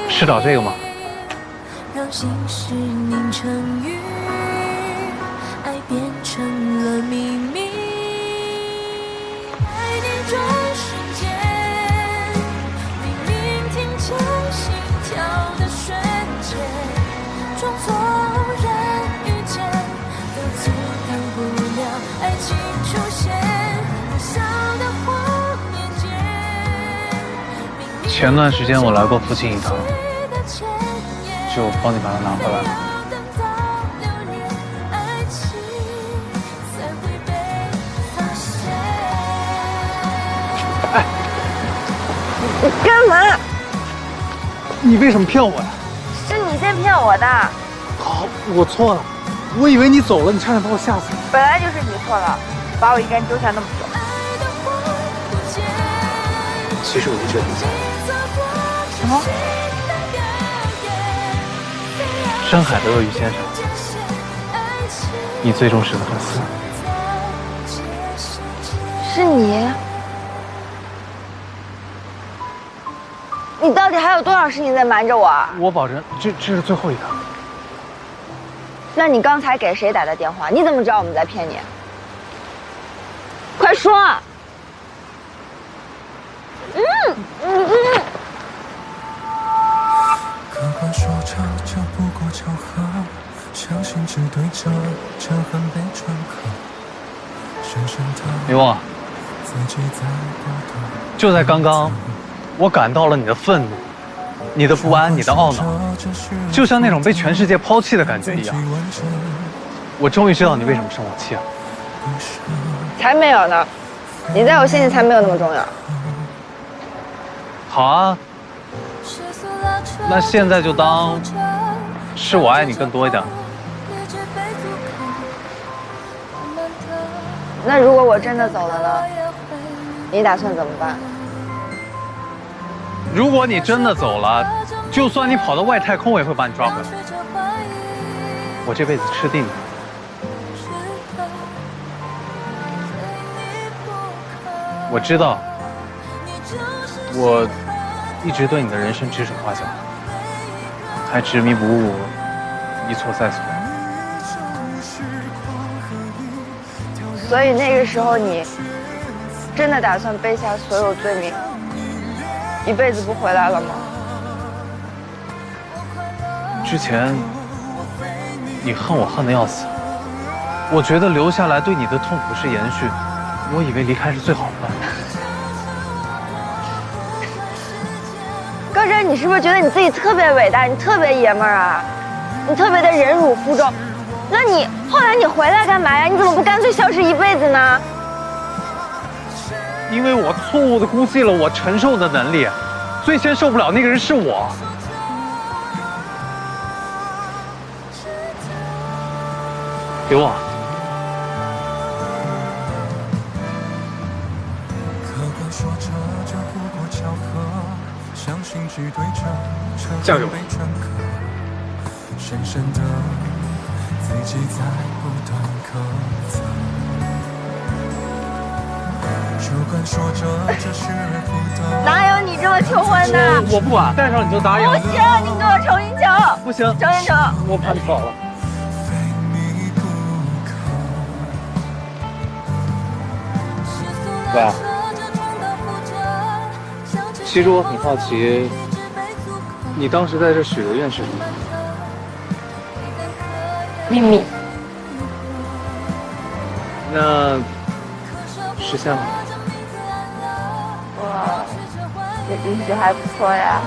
是找这个吗？让心事凝成雨，爱变成了秘密。爱你转瞬间，明明听见心跳的瞬间，装作然遇见，都阻挡不了爱情出现。可笑的画面间，前段时间我来过附近一趟。 就帮你把它拿回来了。哎，你干嘛？你为什么骗我呀？是你先骗我的。好，我错了，我以为你走了，你差点把我吓死。本来就是你错了，把我一个人丢下那么久。其实我一直很在意。什么？ 深海的鳄鱼先生，你最忠实的粉丝，是你？你到底还有多少事情在瞒着我？我保证，这是最后一个。那你刚才给谁打的电话？你怎么知道我们在骗你？快说！客观说着，这不过巧合，相信只对着，这恨被转刻，深深的刘旺，自己在不断。就在刚刚，我感到了你的愤怒，你的不安，你的懊恼，就像那种被全世界抛弃的感觉一样。我终于知道你为什么生我气了。才没有呢，你在我心里才没有那么重要。好啊。 那现在就当是我爱你更多一点。那如果我真的走了呢？你打算怎么办？如果你真的走了，就算你跑到外太空，我也会把你抓回来。我这辈子吃定你。我知道，我一直对你的人生指手画脚。 还执迷不悟，一错再错。所以那个时候你真的打算背下所有罪名，一辈子不回来了吗？之前你恨我恨得要死，我觉得留下来对你的痛苦是延续，我以为离开是最好的办法。 高真，你是不是觉得你自己特别伟大，你特别爷们儿啊？你特别的忍辱负重，那你后来你回来干嘛呀？你怎么不干脆消失一辈子呢？因为我错误地估计了我承受的能力，最先受不了那个人是我。给我。嫁给我。深深的自己在不断刻字。主管说着这是不得。哪有你这么求婚的？我不管，带上你就答应。不行，你给我重新求。不行，重新求。我怕你跑了。喂。其实我很好奇。 你当时在这许的愿是什么？秘密。那实现了？我运气还不错呀。